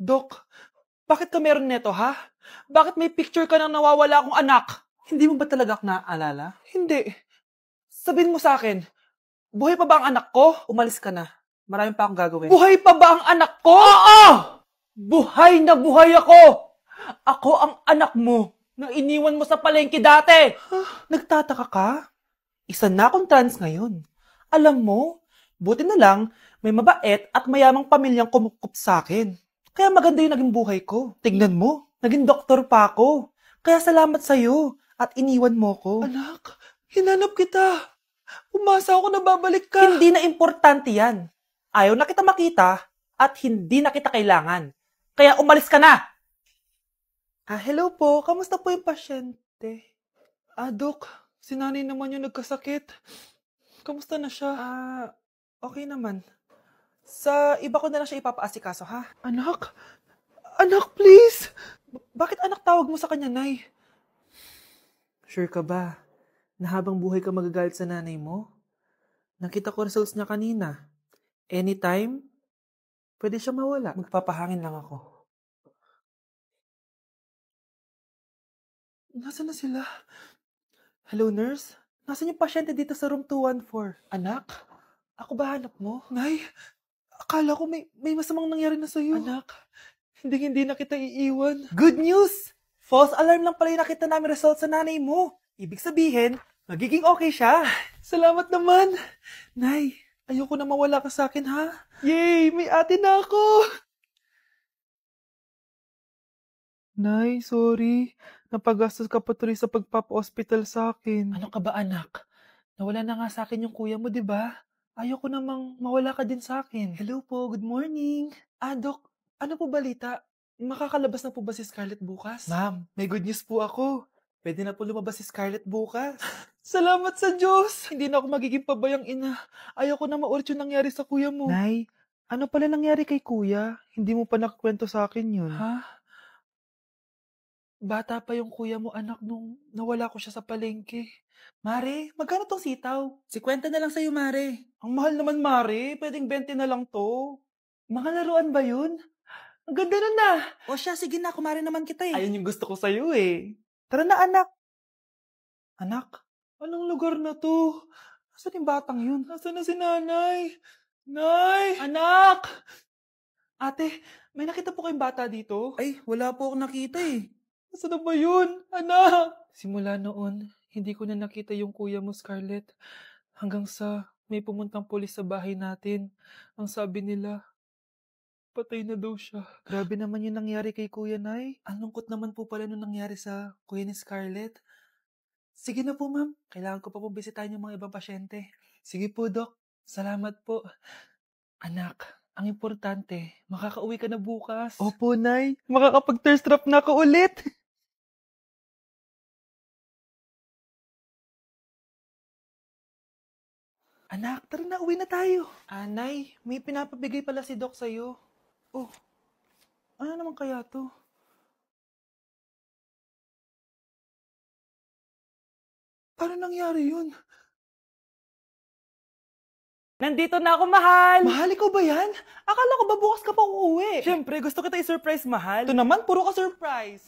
Dok, bakit ka meron neto, ha? Bakit may picture ka ng nawawala akong anak? Hindi mo ba talaga ako naaalala? Hindi. Sabihin mo sa akin, buhay pa ba ang anak ko? Umalis ka na. Marami pa akong gagawin. Buhay pa ba ang anak ko? Oo! Buhay na buhay ako! Ako ang anak mo na iniwan mo sa palengke dati! Nagtataka ka? Isa na akong trans ngayon. Alam mo, buti na lang, may mabait at mayamang pamilyang kumukup sa akin. Kaya maganda yung naging buhay ko. Tignan mo, naging doktor pa ako. Kaya salamat sa'yo at iniwan mo ko. Anak, hinanap kita. Umasa ako na babalik ka. Hindi na importante yan. Ayaw na kita makita at hindi na kita kailangan. Kaya umalis ka na! Hello po. Kamusta po yung pasyente? Dok, si nanay naman yung nagkasakit. Kamusta na siya? Okay naman. Sa iba ko na lang siya ipapaasikaso, ha? Anak? Anak, please! Bakit anak tawag mo sa kanya, Nay? Sure ka ba na habang buhay ka magagalit sa nanay mo? Nakita ko results niya kanina. Anytime, pwede siya mawala. Magpapahangin lang ako. Nasaan na sila? Hello, nurse? Nasaan yung pasyente dito sa room 214? Anak? Ako ba hanap mo? Nay, akala ko may masamang nangyari na sa'yo. Anak, hindi na kita iiwan. Good news! False alarm lang pala yung nakita namin results sa nanay mo. Ibig sabihin, magiging okay siya. Salamat naman. Nay, ayoko na mawala ka sa akin, ha? Yay! May ate na ako! Nay, sorry. Napagastos ka pa tuloy sa pagpapa-hospital sa akin. Ano ka ba, anak? Nawala na nga sa akin yung kuya mo, di ba? Ayoko namang mawala ka din sa akin. Hello po, good morning. Dok, ano po balita? Makakalabas na po ba si Scarlett bukas? Ma'am, may good news po ako. Pwede na po lumabas si Scarlett bukas. Salamat sa Diyos! Hindi na ako magiging pabayang ina. Ayoko na maulit yung nangyari sa kuya mo. Nay, ano pala nangyari kay kuya? Hindi mo pa nakakwento sa akin yun. Ha? Bata pa yung kuya mo, anak, nung nawala ko siya sa palengke. Mare, magkano tong sitaw? 50 na lang sa'yo, Mare. Ang mahal naman, Mare. Pwedeng 20 na lang to. Mga laruan ba yun? Ang ganda nun na. O siya, sige na, kumare naman kita eh. Ayun yung gusto ko sa'yo eh. Tara na, anak. Anak, anong lugar na to? Nasaan yung batang yun? Nasaan na si nanay? Nay! Anak! Ate, may nakita po kayong bata dito? Ay, wala po akong nakita eh. Nasaan na ba yun? Anak! Simula noon, hindi ko na nakita yung kuya mo, Scarlett. Hanggang sa may pumuntang pulis sa bahay natin. Ang sabi nila, patay na daw siya. Grabe naman yung nangyari kay Kuya Nay. Ang lungkot naman po pala nung nangyari sa kuya ni Scarlett. Sige na po, ma'am. Kailangan ko pa po bisitahin yung mga ibang pasyente. Sige po, Dok. Salamat po. Anak, ang importante, makakauwi ka na bukas. Opo, Nay. Makakapag-thirst trap na ako ulit. Anak, tara na, uwi na tayo. Nay, may pinapabigay pala si Doc sa'yo. Oh, ano naman kaya to? Paano nangyari yun? Nandito na ako, mahal! Mahal, ikaw ba yan? Akala ko ba bukas ka pa uuwi? Siyempre, gusto kita i-surprise, mahal. Ito naman, puro ka surprise.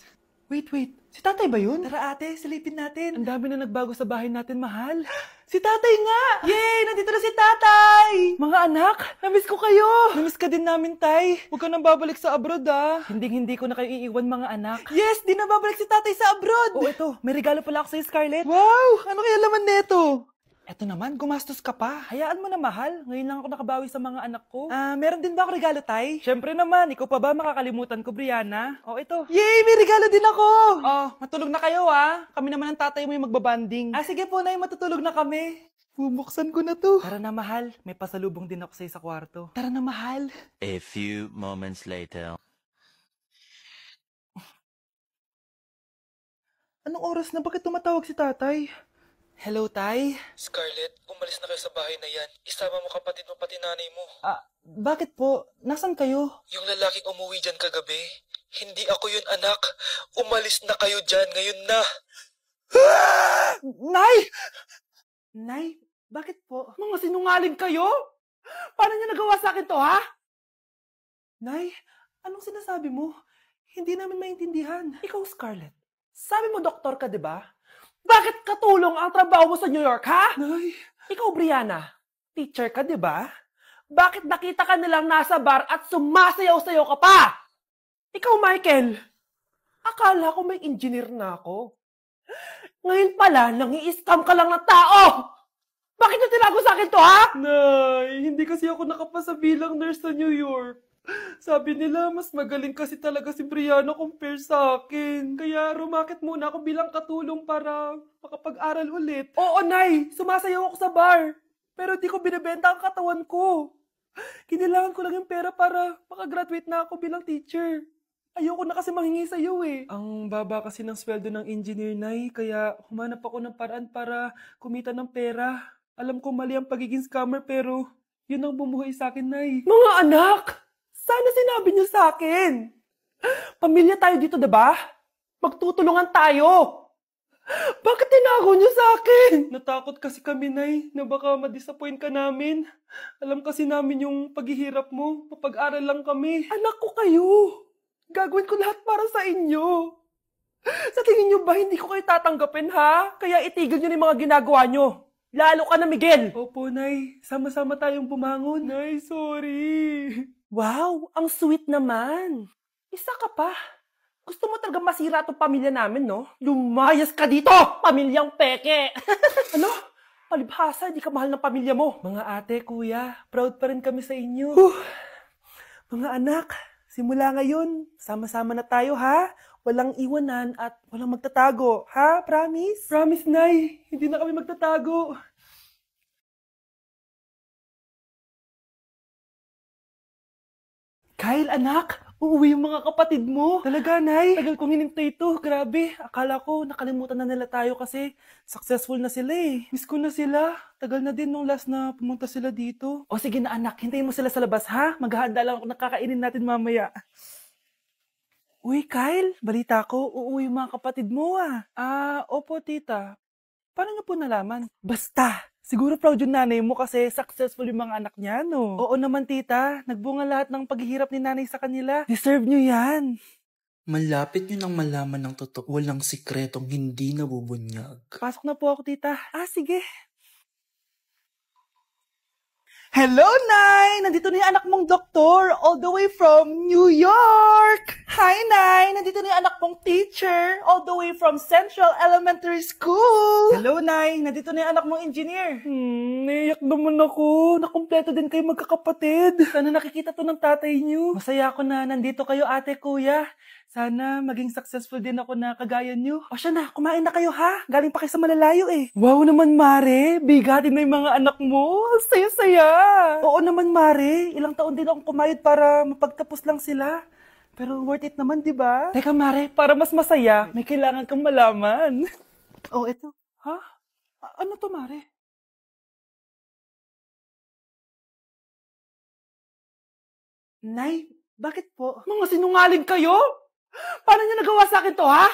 Wait. Si tatay ba yun? Tara ate, silipin natin. Ang dami na nagbago sa bahay natin, mahal. Si tatay nga! Yay! Nandito na si tatay! Mga anak, namiss ko kayo! Namiss ka din namin, tay. Huwag ka nang babalik sa abroad, ah. Hindi ko na kayo iiwan, mga anak. Yes! Di na babalik si tatay sa abroad! Oh, ito. May regalo pala ako sa'yo, Scarlett. Wow! Ano kaya laman neto? Eto naman, gumastos ka pa. Hayaan mo na, mahal. Ngayon lang ako nakabawi sa mga anak ko. Meron din ba ako regalo, tay? Siyempre naman, ikaw pa ba makakalimutan ko, Brianna? Oh, ito. Yay! May regalo din ako! Oh, matulog na kayo, ah. Kami naman ang tatay mo yung magbabanding. Sige po, nay, matutulog na kami. Bubuksan ko na to. Tara na, mahal. May pasalubong din ako sa'yo sa kwarto. Tara na, mahal. A few moments later. Anong oras na? Bakit tumatawag si tatay? Hello, tay? Scarlett, umalis na kayo sa bahay na yan. Isama mo kapatid mo pati nanay mo. Bakit po? Nasaan kayo? Yung lalaking umuwi dyan kagabi, hindi ako yun, anak. Umalis na kayo dyan ngayon na. Nay! Nay, bakit po? Mga sinungaling kayo? Paano niyo nagawa sa akin to, ha? Nay, Anong sinasabi mo? Hindi namin maintindihan. Ikaw, Scarlett. Sabi mo doktor ka, di ba? Bakit katulong ang trabaho mo sa New York, ha? Nay. Ikaw, Brianna. Teacher ka, di ba? Bakit nakita ka nilang nasa bar at sumasayaw-sayaw ka pa? Ikaw, Michael. Akala ko may engineer na ako. Ngayon pala, nangi-scam ka lang ng tao! Bakit nyo tinago sa akin to, ha? Nay, hindi kasi ako nakapasa bilang nurse sa New York. Sabi nila, mas magaling kasi talaga si Brianna compare sa akin. Kaya rumakit muna ako bilang katulong para makapag-aral ulit. Oo, Nay, sumasayaw ako sa bar. Pero di ko binibenta ang katawan ko. Kinilangan ko lang yung pera para makagraduate na ako bilang teacher. Ayoko na kasi manghingi sa'yo eh. Ang baba kasi ng sweldo ng engineer, Nay, kaya humanap ako ng paraan para kumita ng pera. Alam ko mali ang pagiging scammer pero yun ang bumuhay sa akin, Nay. Mga anak! Sana sinabi niyo sa akin. Pamilya tayo dito, diba? Magtutulungan tayo. Bakit tinago niyo sa akin? Natakot kasi kami, Nay, na baka ma-disappoint ka namin. Alam kasi namin yung paghihirap mo. Mapag-aral lang kami. Anak ko kayo. Gagawin ko lahat para sa inyo. Sa tingin niyo ba hindi ko kayo tatanggapin, ha? Kaya itigil niyo na yung mga ginagawa niyo. Lalo ka na, Miguel. Opo, Nay. Sama-sama tayong bumangon. Nay, sorry. Wow, ang sweet naman. Isa ka pa. Gusto mo talaga masira itong pamilya namin, no? Lumayas ka dito, pamilyang peke. Ano? Palibhasa, di ka mahal ng pamilya mo. Mga ate, kuya, proud pa rin kami sa inyo. Mga anak, simula ngayon, sama-sama na tayo, ha? Walang iwanan at walang magtatago, ha? Promise? Promise, Nay. Hindi na kami magtatago. Kyle, anak, uuwi yung mga kapatid mo. Talaga, Nay. Tagal kong hinintay ito. Grabe. Akala ko nakalimutan na nila tayo kasi successful na sila eh. Miss ko na sila. Tagal na din nung last na pumunta sila dito. O sige na, anak. Hintayin mo sila sa labas, ha? Maghahanda lang ako nakakainin natin mamaya. Uy, Kyle. Balita ko, uuwi yung mga kapatid mo ah. Opo, tita. Paano niyo po nalaman? Basta. Siguro proud yung nanay mo kasi successful yung mga anak niya, no? Oo naman, tita. Nagbunga lahat ng paghihirap ni nanay sa kanila. Deserve nyo yan. Malapit nyo nang malaman ng totoo. Walang sikretong hindi nabubunyag. Pasok na po ako, tita. Sige. Hello, Nay! Nandito na yung anak mong doktor all the way from New York! Hi, Nay! Nandito na yung anak mong teacher all the way from Central Elementary School! Hello, Nay! Nandito na yung anak mong engineer! Naiyak naman ako. Nakumpleto din kayo magkakapatid. Sana nakikita to ng tatay niyo. Masaya ako na nandito kayo, ate, kuya. Sana maging successful din ako na kagaya niyo. O siya na, kumain na kayo ha. Galing pa kayo sa malalayo eh. Wow naman, Mare. Bigatin na yung mga anak mo. Saya-saya. Oo naman, Mare. Ilang taon din akong kumayod para mapagtapos lang sila. Pero worth it naman, di ba? Teka, Mare, para mas masaya, may kailangan kang malaman. Oh, eto. Ha? Ano to, Mare? Nay, bakit po? Mga sinungaling kayo? Paano niyo nagawa sa akin to, ha?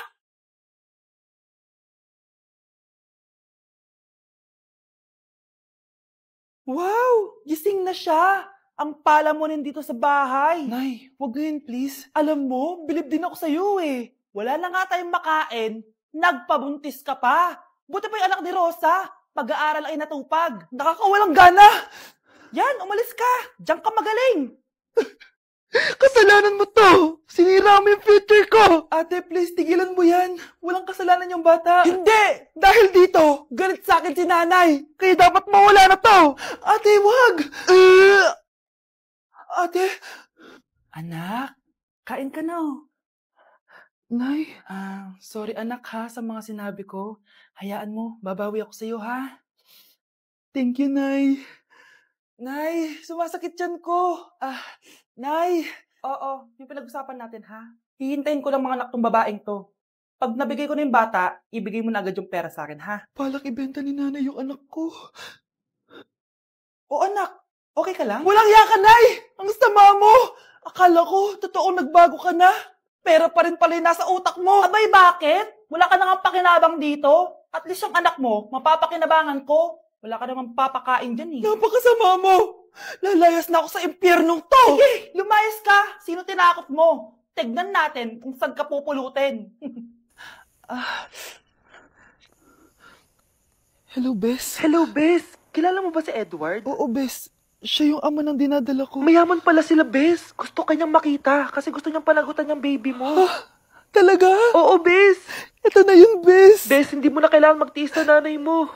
Wow! Gising na siya! Ang pala mo rin dito sa bahay. Nay, wag ngayon please. Alam mo, bilib din ako sa'yo eh. Wala na nga tayong makain, nagpabuntis ka pa. Buti pa yung anak ni Rosa, pag-aaral ay natupag. Nakakawalang gana! Yan, umalis ka! Diyan ka magaling! Kasalanan mo to! Sinira mo yung future ko! Ate, please, tigilan mo yan. Walang kasalanan yung bata. Hindi! Dahil dito, galit sa akin si nanay. Kaya dapat mawala na to! Ate, wag! Ate! Anak, kain ka na oh. Nay? Sorry anak ha sa mga sinabi ko. Hayaan mo, babawi ako sa'yo ha. Thank you, Nay. Nay, sumasakit yan ko. Nay. Oo, yung pinag-usapan natin ha. Hihintayin ko lang mga anak tong babaeng to. Pag nabigay ko na yung bata, ibigay mo na agad yung pera sa akin ha. Balak ibenta ni nanay yung anak ko. O anak, okay ka lang? Walang iya ka, Nay! Ang sama mo! Akala ko, totoo nagbago ka na. Pera pa rin pala yung nasa utak mo. Abay, bakit? Wala ka nang pakinabang dito. At least yung anak mo, mapapakinabangan ko. Wala ka namang papakain dyan eh. Napakasama mo! Lalayas na ako sa impyernong to! Sige, lumayas ka! Sino tinakot mo? Tignan natin kung saan ka pupulutin. Hello, Bes. Hello, Bes. Kilala mo ba si Edward? Oo, Bes. Siya yung ama ng dinadala ko. Mayaman pala sila, Bes. Gusto kanyang makita kasi gusto niyang panagutan yung baby mo. Talaga? Oo, Bes. Ito na yun, Bes. Bes, hindi mo na kailangan magtiis na nanay mo.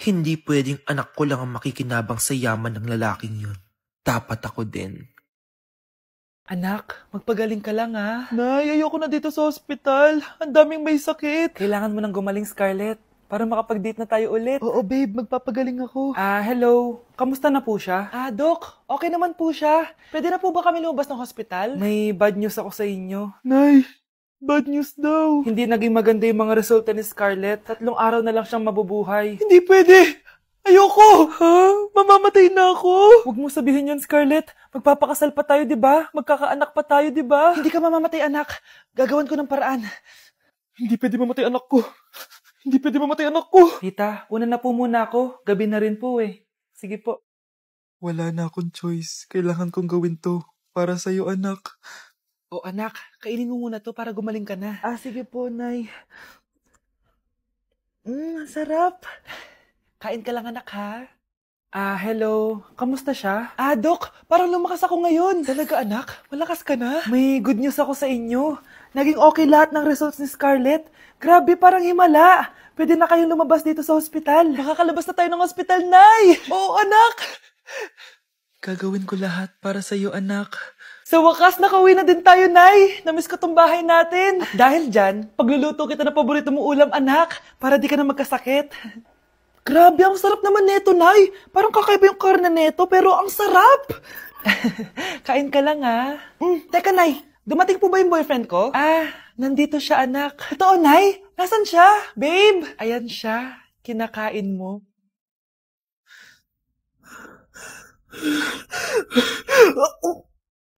Hindi pwedeng anak ko lang ang makikinabang sa yaman ng lalaking yun. Dapat ako din. Anak, magpagaling ka lang ha. Nay, ayoko na dito sa ospital. Ang daming may sakit. Kailangan mo nang gumaling, Scarlett. Para makapag-date na tayo ulit. Oo, babe. Magpapagaling ako. Hello. Kamusta na po siya? Doc. Okay naman po siya. Pwede na po ba kami lumabas ng hospital? May bad news ako sa inyo. Nay, bad news daw. Hindi naging maganda yung mga resulta ni Scarlett. 3 araw na lang siyang mabubuhay. Hindi pwede. Ayoko! Ha? Mamamatay na ako? Huwag mo sabihin yun, Scarlett. Magpapakasal pa tayo, di ba? Magkakaanak pa tayo, di ba? Hindi ka mamamatay, anak. Gagawan ko ng paraan. Hindi pwede mamatay anak ko. Hindi pwede mamatay anak ko. Tita, una na po muna ako. Gabi na rin po eh. Sige po. Wala na akong choice. Kailangan kong gawin to. Para sa'yo, anak. O anak, kainin mo muna to para gumaling ka na. Sige po, Nay. Sarap. Kain ka lang, anak, ha? Hello. Kamusta siya? Doc, parang lumakas ako ngayon. Talaga, anak? Malakas ka na? May good news ako sa inyo. Naging okay lahat ng results ni Scarlett. Grabe, parang himala. Pwede na kayong lumabas dito sa hospital. Makakalabas na tayo ng hospital, Nay! Oo, anak! Gagawin ko lahat para sa'yo, anak. Sa wakas, nakauwi na din tayo, Nay. Namiss ko tong bahay natin. At dahil dyan, pagluluto kita ng paborito mong ulam, anak, para di ka na magkasakit. Grabe, ang sarap naman neto, Nay. Parang kakaiba yung karne neto, pero ang sarap. Kain ka lang, ha? Teka, Nay. Dumating po ba yung boyfriend ko? Nandito siya, anak. Totoo, Nay? Nasaan siya? Babe? Ayan siya. Kinakain mo.